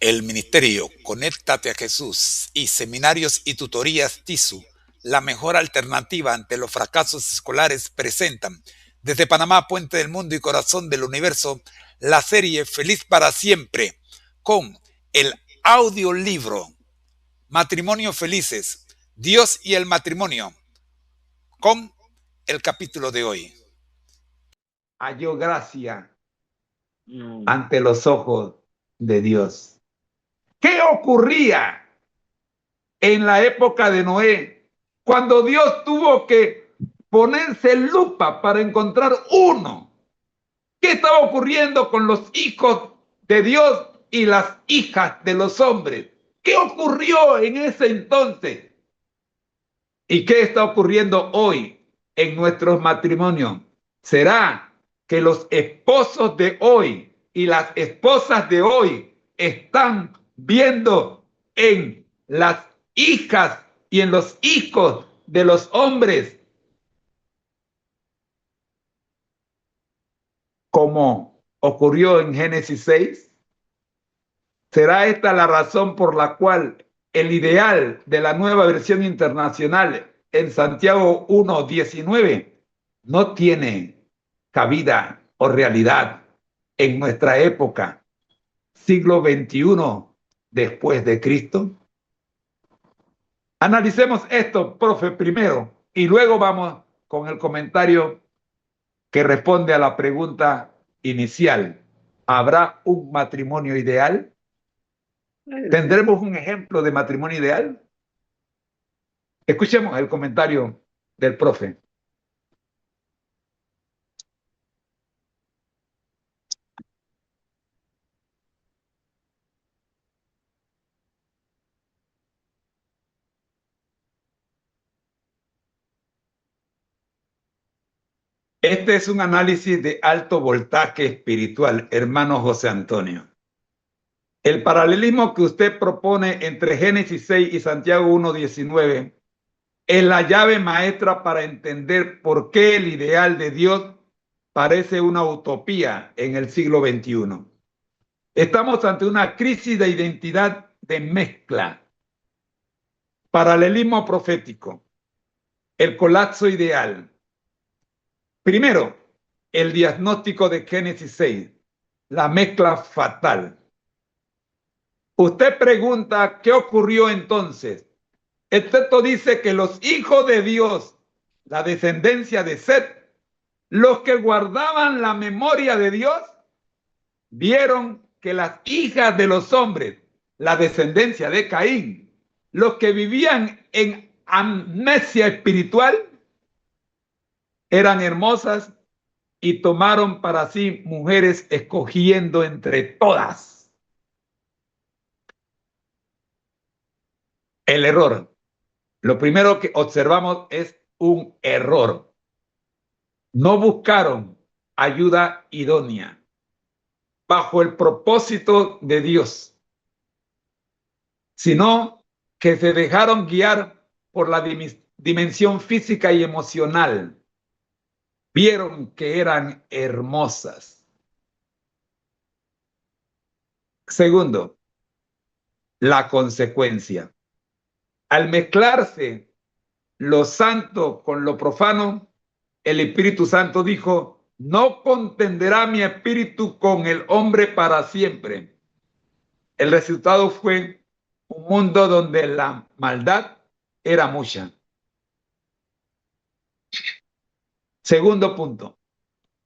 El Ministerio Conéctate a Jesús y Seminarios y Tutorías TISU, la mejor alternativa ante los fracasos escolares, presentan desde Panamá, Puente del Mundo y Corazón del Universo, la serie Feliz para Siempre, con el audiolibro Matrimonios Felices, Dios y el Matrimonio, con el capítulo de hoy. Halló gracia ante los ojos de Dios. ¿Qué ocurría en la época de Noé cuando Dios tuvo que ponerse lupa para encontrar uno? ¿Qué estaba ocurriendo con los hijos de Dios y las hijas de los hombres? ¿Qué ocurrió en ese entonces? ¿Y qué está ocurriendo hoy en nuestros matrimonios? ¿Será que los esposos de hoy y las esposas de hoy están viendo en las hijas y en los hijos de los hombres como ocurrió en Génesis 6? ¿Será esta la razón por la cual el ideal de la Nueva Versión Internacional en Santiago 1:19 no tiene cabida o realidad en nuestra época, siglo XXI después de Cristo? Analicemos esto, profe, primero, y luego vamos con el comentario que responde a la pregunta inicial. ¿Habrá un matrimonio ideal? ¿Tendremos un ejemplo de matrimonio ideal? Escuchemos el comentario del profe. Este es un análisis de alto voltaje espiritual, hermano José Antonio. El paralelismo que usted propone entre Génesis 6 y Santiago 1:19 es la llave maestra para entender por qué el ideal de Dios parece una utopía en el siglo XXI. Estamos ante una crisis de identidad de mezcla. Paralelismo profético. El colapso ideal. Primero, el diagnóstico de Génesis 6, la mezcla fatal. Usted pregunta, ¿qué ocurrió entonces? El texto dice que los hijos de Dios, la descendencia de Set, los que guardaban la memoria de Dios, vieron que las hijas de los hombres, la descendencia de Caín, los que vivían en amnesia espiritual, eran hermosas y tomaron para sí mujeres escogiendo entre todas. El error. Lo primero que observamos es un error. No buscaron ayuda idónea bajo el propósito de Dios, sino que se dejaron guiar por la dimensión física y emocional. Vieron que eran hermosas. Segundo, la consecuencia. Al mezclarse lo santo con lo profano, el Espíritu Santo dijo, no contenderá mi espíritu con el hombre para siempre. El resultado fue un mundo donde la maldad era mucha. Segundo punto,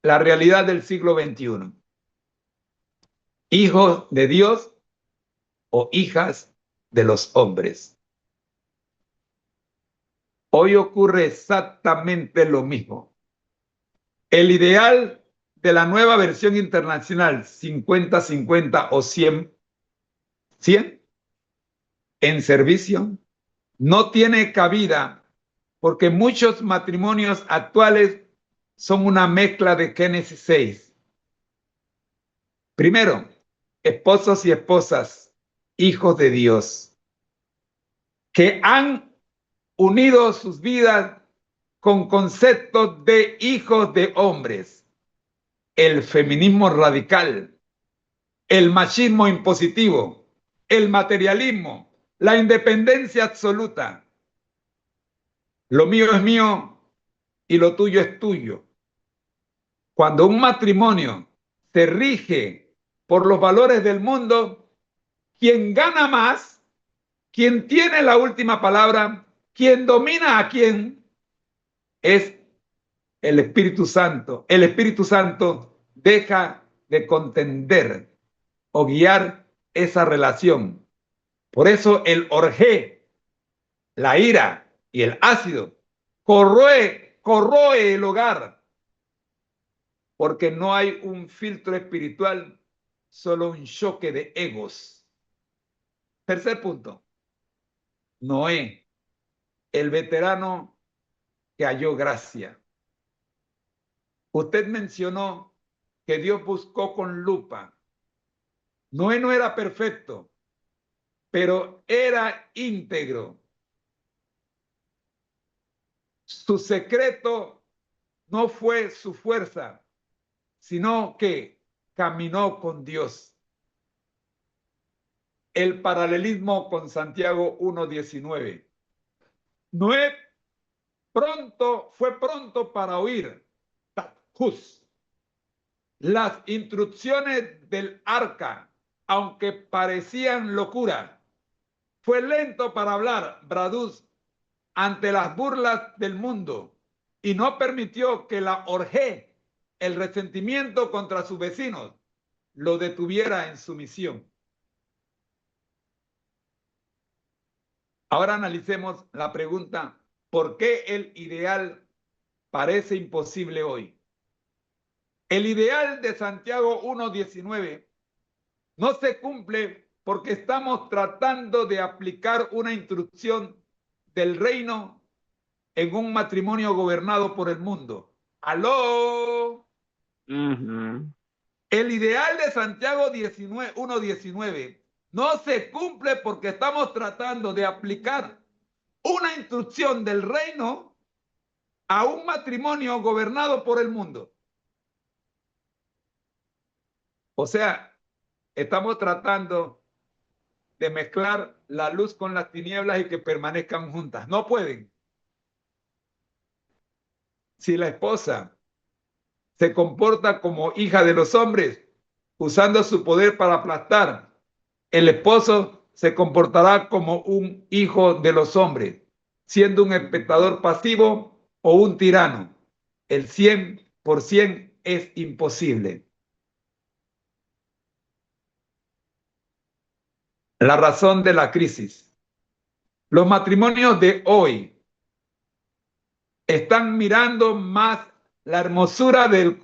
la realidad del siglo XXI. Hijos de Dios o hijas de los hombres. Hoy ocurre exactamente lo mismo. El ideal de la nueva versión internacional 50-50 o 100 en servicio no tiene cabida porque muchos matrimonios actuales son una mezcla de Génesis 6. Primero, esposos y esposas, hijos de Dios, que han unido sus vidas con conceptos de hijos de hombres. El feminismo radical, el machismo impositivo el materialismo, la independencia absoluta. Lo mío es mío y lo tuyo es tuyo. Cuando un matrimonio se rige por los valores del mundo, quien gana más, quien tiene la última palabra, quien domina a quien, es el Espíritu Santo. El Espíritu Santo deja de contender o guiar esa relación. Por eso el orgé, la ira y el ácido corroe el hogar, porque no hay un filtro espiritual, solo un choque de egos. Tercer punto, Noé, el veterano que halló gracia. Usted mencionó que Dios buscó con lupa. Noé no era perfecto, pero era íntegro. Su secreto no fue su fuerza, sino que caminó con Dios. El paralelismo con Santiago 1:19. Noé fue pronto para oír las instrucciones del arca, aunque parecían locura. Fue lento para hablar, bradús, ante las burlas del mundo, y no permitió que la orgía, el resentimiento contra sus vecinos, lo detuviera en su misión. Ahora analicemos la pregunta, ¿por qué el ideal parece imposible hoy? El ideal de Santiago 1:19 no se cumple porque estamos tratando de aplicar una instrucción del reino en un matrimonio gobernado por el mundo. ¡Aló! El ideal de Santiago 1:19 no se cumple porque estamos tratando de aplicar una instrucción del reino a un matrimonio gobernado por el mundo. O sea, estamos tratando de mezclar la luz con las tinieblas y que permanezcan juntas. No pueden. Si la esposa se comporta como hija de los hombres, usando su poder para aplastar, el esposo se comportará como un hijo de los hombres, siendo un espectador pasivo o un tirano. El 100% es imposible. La razón de la crisis. Los matrimonios de hoy están mirando más la hermosura del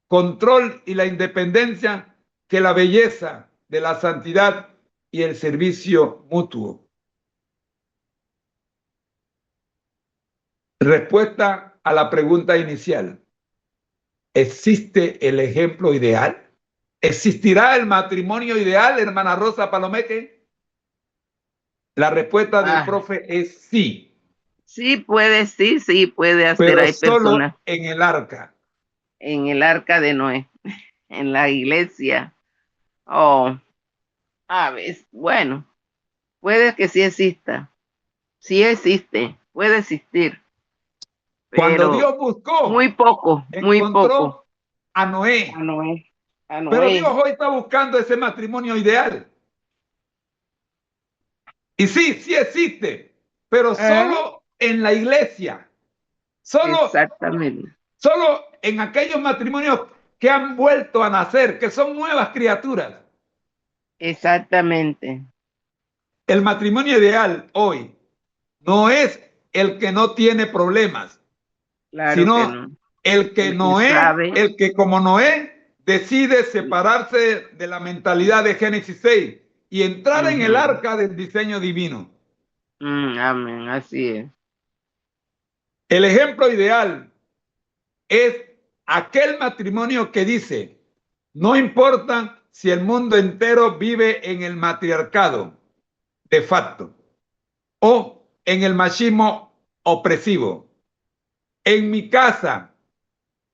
control y la independencia que la belleza de la santidad y el servicio mutuo. Respuesta a la pregunta inicial. ¿Existe el ejemplo ideal? ¿Existirá el matrimonio ideal, hermana Rosa Palomeque? La respuesta del profe es sí. Sí puede hacer. Pero Hay solo personas en el arca. en el arca de Noé, en la iglesia. Oh, a veces, bueno, puede que sí exista. Sí existe, puede existir. Cuando Pero Dios buscó, muy poco. encontró a Noé. Pero Dios hoy está buscando ese matrimonio ideal. Y sí, sí existe, pero solo en la iglesia. Exactamente. Solo en aquellos matrimonios que han vuelto a nacer, que son nuevas criaturas. Exactamente. El matrimonio ideal hoy no es el que no tiene problemas, Claro, sino que no. el que el que como Noé decide separarse de la mentalidad de Génesis 6 y entrar en el arca del diseño divino. Amén, así es. El ejemplo ideal es aquel matrimonio que dice, no importa si el mundo entero vive en el matriarcado de facto o en el machismo opresivo. En mi casa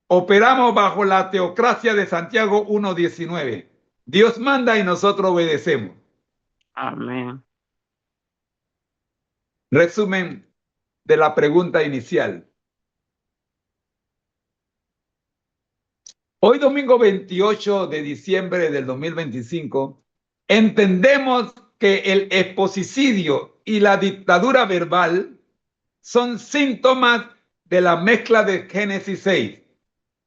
operamos bajo la teocracia de Santiago 1:19. Dios manda y nosotros obedecemos. Amén. Resumen de la pregunta inicial. Hoy, domingo 28 de diciembre del 2025, entendemos que el exposicidio y la dictadura verbal son síntomas de la mezcla de Génesis 6.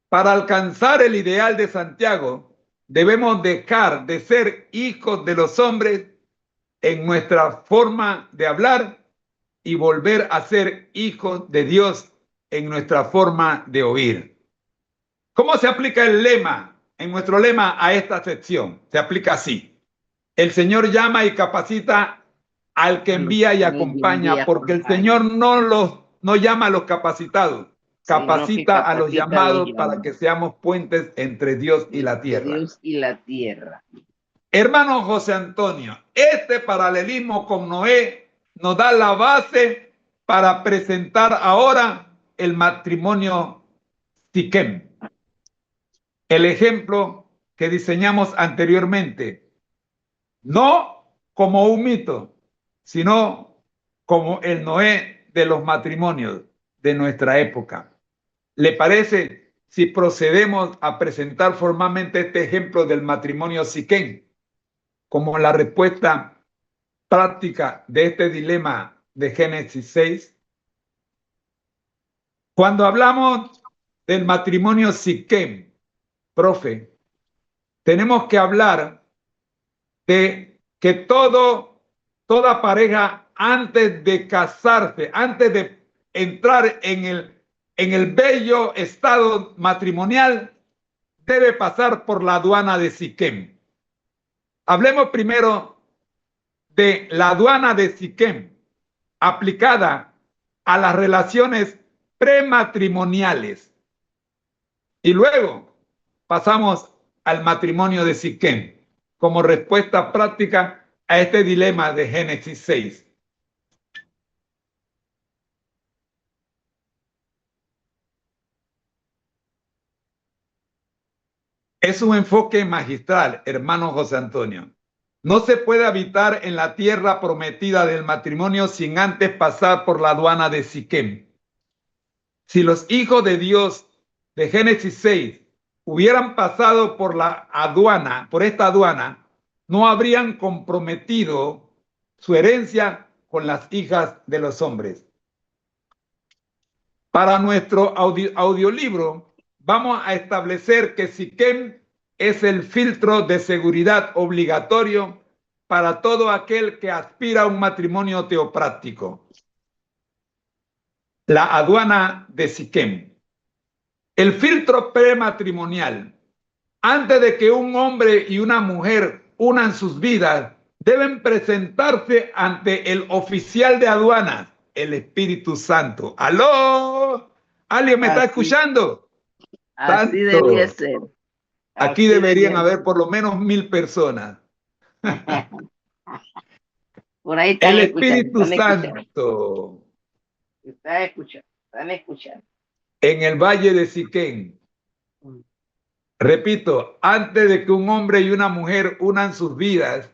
Para alcanzar el ideal de Santiago, debemos dejar de ser hijos de los hombres en nuestra forma de hablar y volver a ser hijos de Dios en nuestra forma de oír. ¿Cómo se aplica el lema, en nuestro lema, a esta sección? Se aplica así. El Señor llama y capacita al que envía y acompaña, porque el Señor no llama a los capacitados, capacita a los llamados para que seamos puentes entre Dios y la tierra. Dios y la tierra. Hermano José Antonio, este paralelismo con Noé nos da la base para presentar ahora el matrimonio Siquem. El ejemplo que diseñamos anteriormente, no como un mito, sino como el Noé de los matrimonios de nuestra época. ¿Le parece si procedemos a presentar formalmente este ejemplo del matrimonio Siquem como la respuesta práctica de este dilema de Génesis 6? Cuando hablamos del matrimonio Siquem, profe, tenemos que hablar de que toda pareja antes de casarse, antes de entrar en el bello estado matrimonial, debe pasar por la aduana de Siquem. Hablemos primero de la aduana de Siquem aplicada a las relaciones prematrimoniales. Y luego pasamos al matrimonio de Siquem como respuesta práctica a este dilema de Génesis 6. Es un enfoque magistral, hermano José Antonio. No se puede habitar en la tierra prometida del matrimonio sin antes pasar por la aduana de Siquem. Si los hijos de Dios de Génesis 6 hubieran pasado por la aduana, por esta aduana, no habrían comprometido su herencia con las hijas de los hombres. Para nuestro audiolibro, vamos a establecer que Siquem es el filtro de seguridad obligatorio para todo aquel que aspira a un matrimonio teopráctico. La aduana de Siquem. El filtro prematrimonial. Antes de que un hombre y una mujer unan sus vidas, deben presentarse ante el oficial de aduanas, el Espíritu Santo. ¡Aló! ¿Alguien me está escuchando? Así debería ser. Aquí deberían haber por lo menos 1000 personas. Por ahí el Espíritu Santo. Están escuchando. En el valle de Siquem. Repito, antes de que un hombre y una mujer unan sus vidas,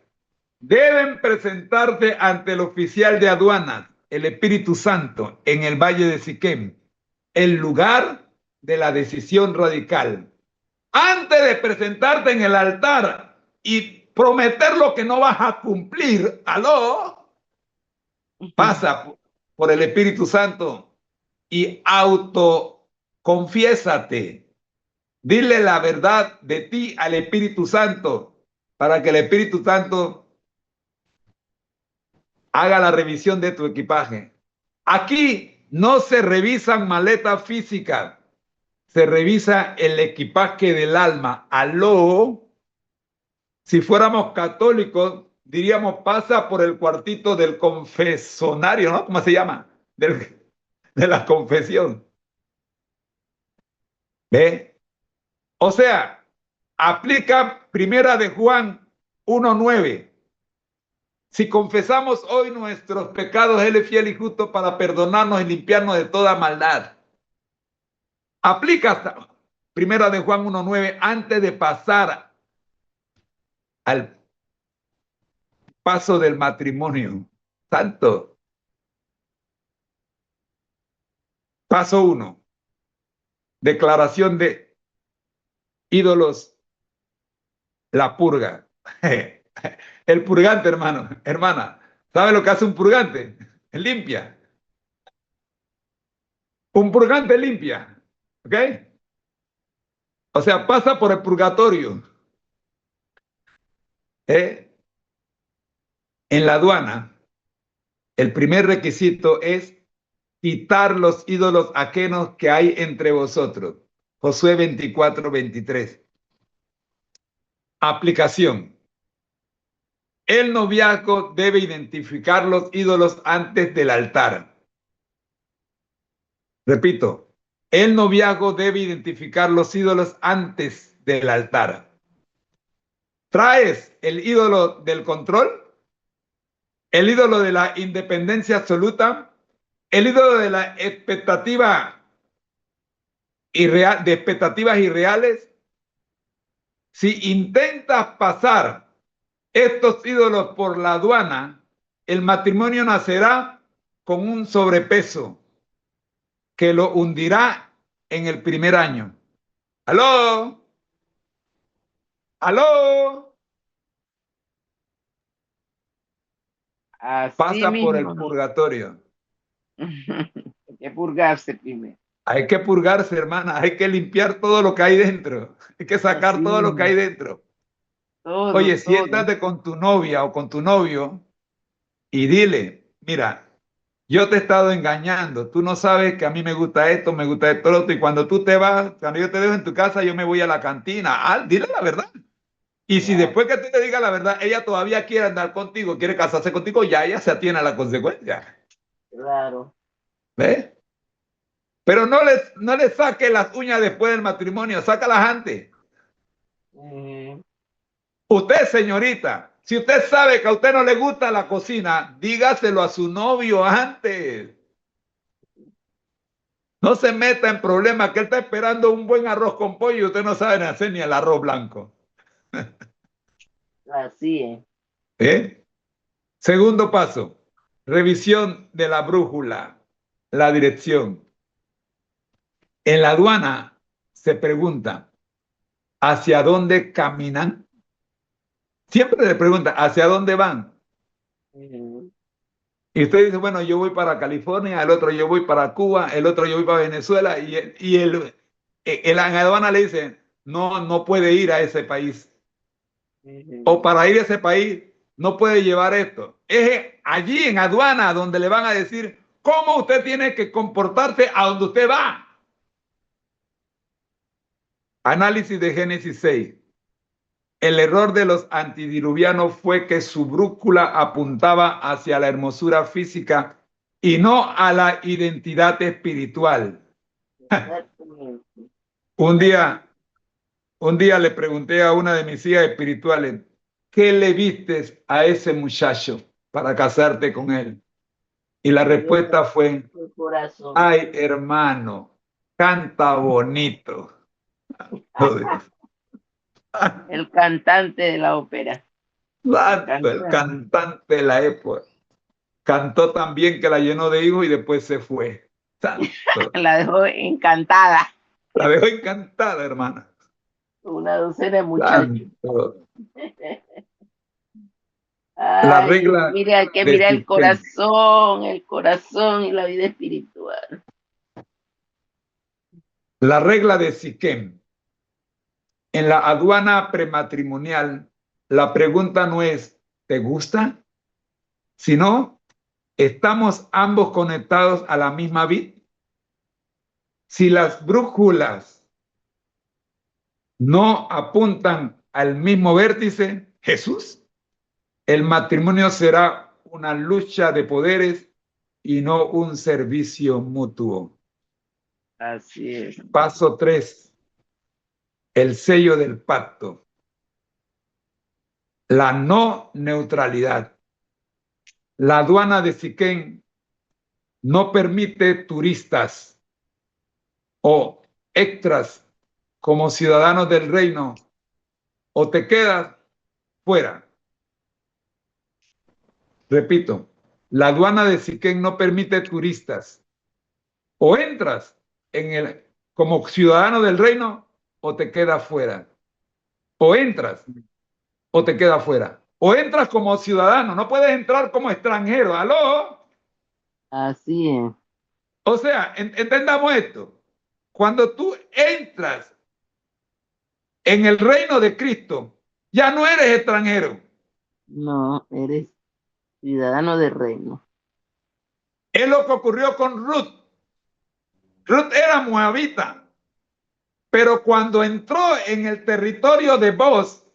deben presentarse ante el oficial de aduanas, el Espíritu Santo, en el valle de Siquem, el lugar de la decisión radical. Antes de presentarte en el altar y prometer lo que no vas a cumplir, ¡aló! Pasa por el Espíritu Santo y autoconfiésate. Dile la verdad de ti al Espíritu Santo para que el Espíritu Santo haga la revisión de tu equipaje. Aquí no se revisan maletas físicas, se revisa el equipaje del alma. ¡Aló! Si fuéramos católicos, diríamos pasa por el cuartito del confesonario, ¿no? ¿Cómo se llama? De la confesión. ¿Ve? O sea, aplica Primera de Juan 1:9. Si confesamos hoy nuestros pecados, Él es fiel y justo para perdonarnos y limpiarnos de toda maldad. Aplica Primera de Juan 1:9 antes de pasar al paso del matrimonio. Santo. Paso 1. Declaración de ídolos, la purga. El purgante, hermano, hermana. ¿Sabe lo que hace un purgante? Limpia. Un purgante limpia. ¿Ok? O sea, pasa por el purgatorio. ¿Eh? En la aduana, el primer requisito es quitar los ídolos ajenos que hay entre vosotros. Josué 24:23. Aplicación. El noviazgo debe identificar los ídolos antes del altar. Repito, el noviazgo debe identificar los ídolos antes del altar. ¿Traes el ídolo del control? ¿El ídolo de la independencia absoluta? ¿El ídolo de la expectativa irreal, de expectativas irreales? Si intentas pasar estos ídolos por la aduana, el matrimonio nacerá con un sobrepeso que lo hundirá en el primer año. ¿Aló? ¿Aló? Así Pasa por el mismo. purgatorio. Hay que purgarse primero. Hay que purgarse, hermana. Hay que limpiar todo lo que hay dentro. Hay que sacar Así todo lo que mismo. hay dentro. Todo, Oye, todo. siéntate con tu novia o con tu novio y dile, mira, yo te he estado engañando. Tú no sabes que a mí me gusta esto, lo otro. Y cuando tú te vas, cuando yo te dejo en tu casa, yo me voy a la cantina. Ah, dile la verdad. Y si Claro. después que tú le digas la verdad, ella todavía quiere andar contigo, quiere casarse contigo, ya ella se atiene a la consecuencia. Claro. ¿Ves? Pero no le saque las uñas después del matrimonio, sácalas antes. Usted, señorita, si usted sabe que a usted no le gusta la cocina, dígaselo a su novio antes. No se meta en problemas, que él está esperando un buen arroz con pollo y usted no sabe hacer ni el arroz blanco. Así es. ¿Eh? Segundo paso, revisión de la brújula, la dirección. En la aduana se pregunta, ¿hacia dónde caminan? Siempre le pregunta, ¿hacia dónde van? Y usted dice, bueno, yo voy para California, el otro yo voy para Cuba, el otro yo voy para Venezuela, y el aduana le dice, no, no puede ir a ese país. O para ir a ese país, no puede llevar esto. Es allí en aduana donde le van a decir cómo usted tiene que comportarse a donde usted va. Análisis de Génesis 6. El error de los antidiluvianos fue que su brújula apuntaba hacia la hermosura física y no a la identidad espiritual. Un día le pregunté a una de mis hijas espirituales, ¿qué le vistes a ese muchacho para casarte con él? Y la respuesta fue, ay, hermano, canta bonito. Oh, Dios. El cantante de la ópera. Santo, el cantante de la época. Cantó tan bien que la llenó de hijos y después se fue. Santo. La dejó encantada. La dejó encantada, hermana. Una docena de muchachos. Santo. La Ay, regla mira, hay que de mirar Siquem. el corazón y la vida espiritual. La regla de Siquem. En la aduana prematrimonial, la pregunta no es, ¿te gusta? Sino, ¿estamos ambos conectados a la misma vid? Si las brújulas no apuntan al mismo vértice, Jesús, el matrimonio será una lucha de poderes y no un servicio mutuo. Así es. Paso 3. El sello del pacto. La no neutralidad. La aduana de Siquén no permite turistas o extras como ciudadanos del reino. O te quedas fuera. Repito, la aduana de Siquén no permite turistas. O entras como ciudadano del reino o te quedas fuera. O entras o te quedas fuera. O entras como ciudadano, no puedes entrar como extranjero. ¿Aló? Así es. O sea, entendamos esto. Cuando tú entras en el reino de Cristo, ya no eres extranjero. No, eres ciudadano del reino. Es lo que ocurrió con Ruth. Ruth era moabita, pero cuando entró en el territorio de Boaz,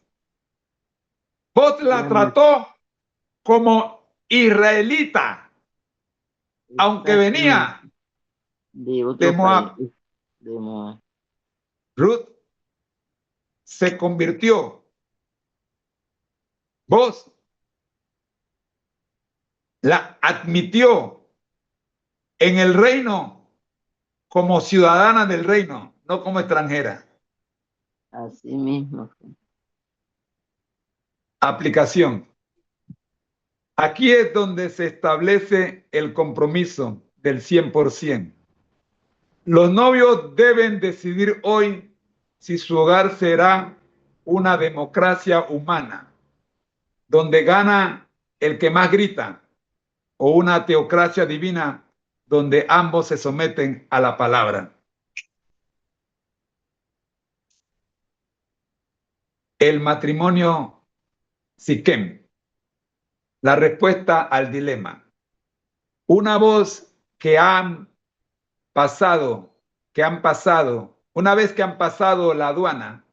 Boaz la trató como israelita, aunque venía de otro de Moab. país. De Moab. Ruth se convirtió. Boaz la admitió en el reino como ciudadana del reino, no como extranjera. Así mismo. Aplicación. Aquí es donde se establece el compromiso del 100%. Los novios deben decidir hoy si su hogar será una democracia humana, donde gana el que más grita, o una teocracia divina, donde ambos se someten a la palabra. El matrimonio Siquem. La respuesta al dilema. Una voz que han pasado, una vez que han pasado la aduana,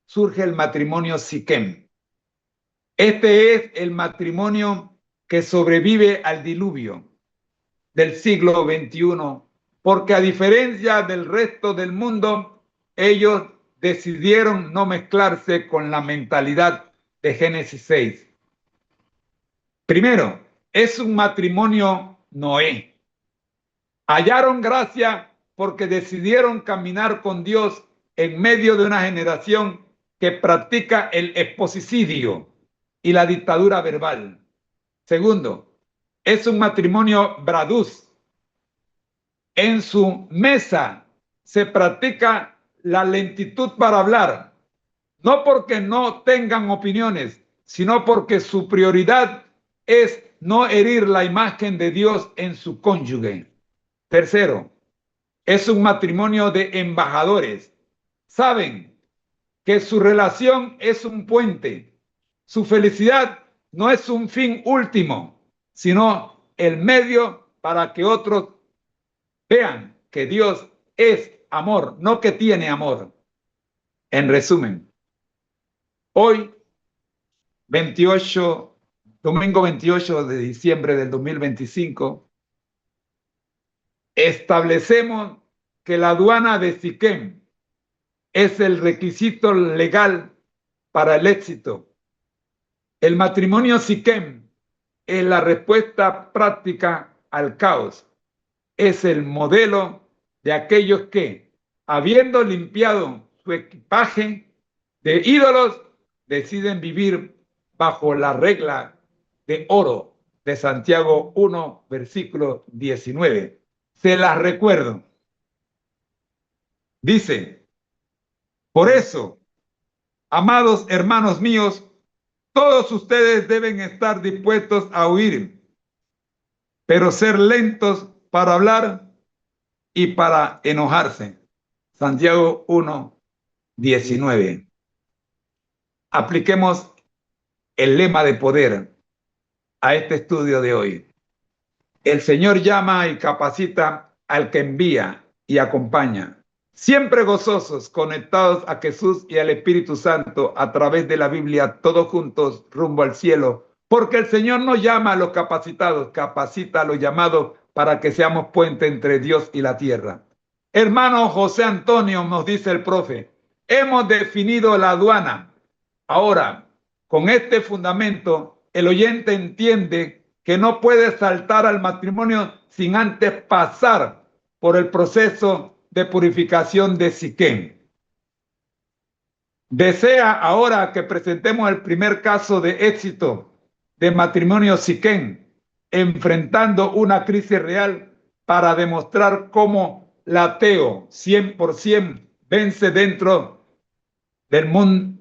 surge el matrimonio Siquem. Este es el matrimonio que sobrevive al diluvio del siglo XXI, porque a diferencia del resto del mundo, ellos decidieron no mezclarse con la mentalidad de Génesis 6. Primero, es un matrimonio Noé. Hallaron gracia porque decidieron caminar con Dios en medio de una generación que practica el exposicidio y la dictadura verbal. Segundo, es un matrimonio Bradús. En su mesa se practica la lentitud para hablar, no porque no tengan opiniones, sino porque su prioridad es no herir la imagen de Dios en su cónyuge. Tercero, es un matrimonio de embajadores. Saben que su relación es un puente. Su felicidad no es un fin último, sino el medio para que otros vean que Dios es amor, no que tiene amor. En resumen, hoy, domingo 28 de diciembre del 2025, establecemos que la aduana de Siquem es el requisito legal para el éxito. El matrimonio Siquem es la respuesta práctica al caos. Es el modelo de aquellos que, habiendo limpiado su equipaje de ídolos, deciden vivir bajo la regla de oro de Santiago 1, versículo 19. Se las recuerdo. Dice, por eso, amados hermanos míos, todos ustedes deben estar dispuestos a oír, pero ser lentos para hablar y para enojarse. Santiago 1, 19. Apliquemos el lema de poder a este estudio de hoy. El Señor llama y capacita al que envía y acompaña. Siempre gozosos, conectados a Jesús y al Espíritu Santo a través de la Biblia, todos juntos rumbo al cielo. Porque el Señor no llama a los capacitados, capacita a los llamados para que seamos puente entre Dios y la tierra. Hermano José Antonio, nos dice el profe, hemos definido la aduana. Ahora, con este fundamento, el oyente entiende que no puede saltar al matrimonio sin antes pasar por el proceso de purificación de Siquem. Desea ahora que presentemos el primer caso de éxito de matrimonio Siquén, enfrentando una crisis real para demostrar cómo el ateo 100% vence dentro del mundo,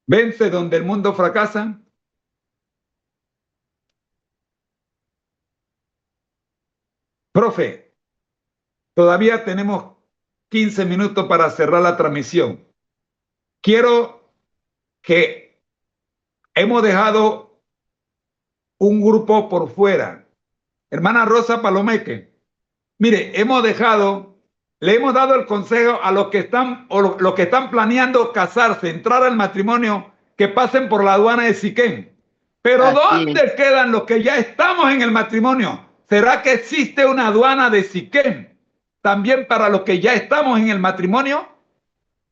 vence donde el mundo fracasa. Profe, todavía tenemos 15 minutos para cerrar la transmisión. Quiero que hemos dejado un grupo por fuera. Hermana Rosa Palomeque, mire, le hemos dado el consejo a los que están los que están planeando casarse, entrar al matrimonio, que pasen por la aduana de Siquén. Pero ¿dónde quedan los que ya estamos en el matrimonio? ¿Será que existe una aduana de Siquén también para los que ya estamos en el matrimonio?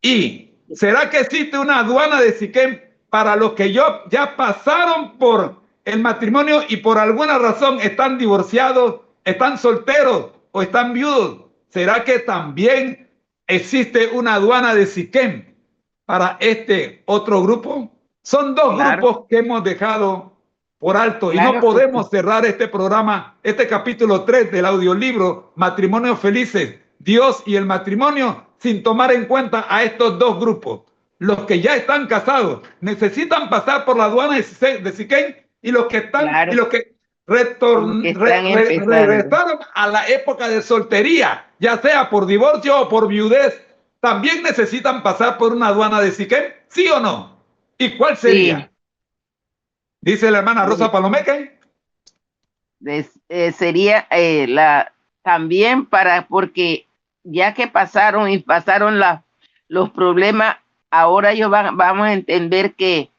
¿Y será que existe una aduana de Siquén para los que ya pasaron por el matrimonio y por alguna razón están divorciados, están solteros o están viudos? ¿Será que también existe una aduana de Siquén para este otro grupo? Son dos grupos que hemos dejado por alto y no podemos cerrar este programa, este capítulo 3 del audiolibro Matrimonios Felices, Dios y el matrimonio, sin tomar en cuenta a estos dos grupos. Los que ya están casados necesitan pasar por la aduana de Siquén, y los que están y los que regresaron a la época de soltería, ya sea por divorcio o por viudez, también necesitan pasar por una aduana de Siquén, ¿sí o no? ¿Y cuál sería? Sí. Dice la hermana Rosa Palomeque. Sería también porque ya que pasaron los problemas, ahora ellos vamos a entender que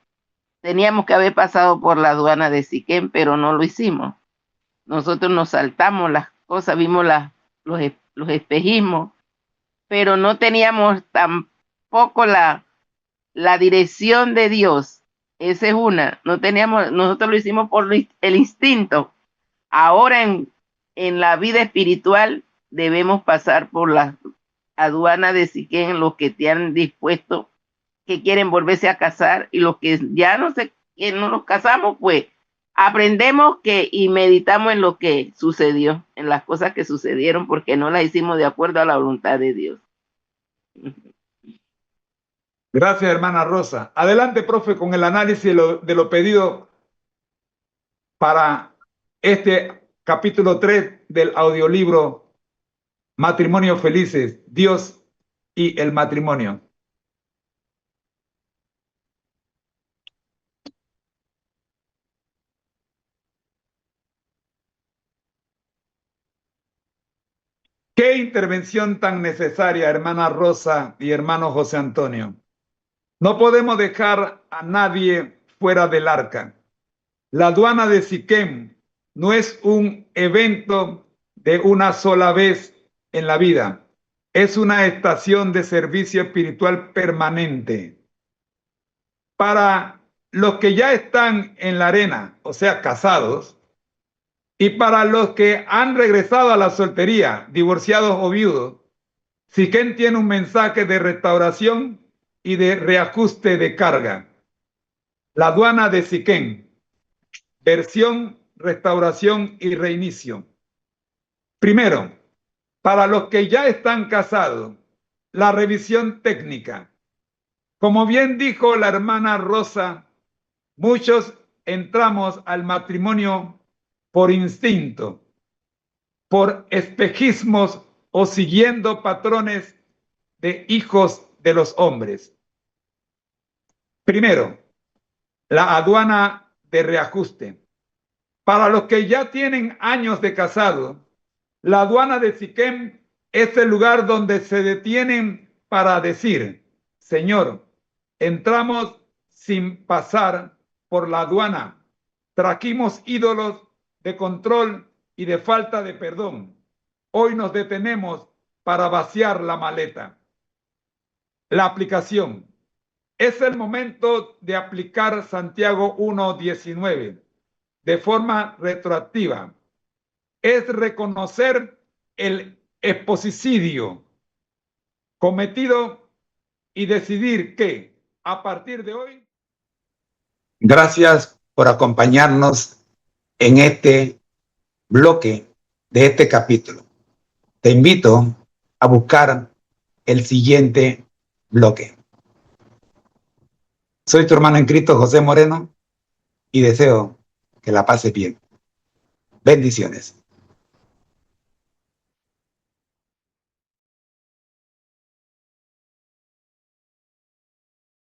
teníamos que haber pasado por la aduana de Siquén, pero no lo hicimos. Nosotros nos saltamos las cosas, vimos los espejismos, pero no teníamos tampoco la dirección de Dios. Esa es una. No teníamos, nosotros lo hicimos por el instinto. Ahora en la vida espiritual debemos pasar por la aduana de Siquén, los que te han dispuesto, que quieren volverse a casar, y los que ya no nos casamos, pues aprendemos y meditamos en lo que sucedió, en las cosas que sucedieron, porque no las hicimos de acuerdo a la voluntad de Dios. Gracias, hermana Rosa. Adelante, profe, con el análisis de lo pedido para este capítulo 3 del audiolibro Matrimonios Felices, Dios y el matrimonio. Qué intervención tan necesaria, hermana Rosa y hermano José Antonio. No podemos dejar a nadie fuera del arca. La aduana de Siquén no es un evento de una sola vez en la vida. Es una estación de servicio espiritual permanente. Para los que ya están en la arena, o sea, casados, y para los que han regresado a la soltería, divorciados o viudos, Siquén tiene un mensaje de restauración y de reajuste de carga. La aduana de Siquén, versión, restauración y reinicio. Primero, para los que ya están casados, la revisión técnica. Como bien dijo la hermana Rosa, muchos entramos al matrimonio por instinto, por espejismos o siguiendo patrones de hijos de los hombres. Primero, la aduana de reajuste. Para los que ya tienen años de casado, la aduana de Siquén es el lugar donde se detienen para decir: Señor, entramos sin pasar por la aduana, trajimos ídolos de control y de falta de perdón. Hoy nos detenemos para vaciar la maleta. La aplicación. Es el momento de aplicar Santiago 1:19 de forma retroactiva. Es reconocer el esposicidio cometido y decidir que, a partir de hoy, Gracias por acompañarnos en este bloque de este capítulo. Te invito a buscar el siguiente bloque. Soy tu hermano en Cristo, José Moreno, y deseo que la pases bien. Bendiciones.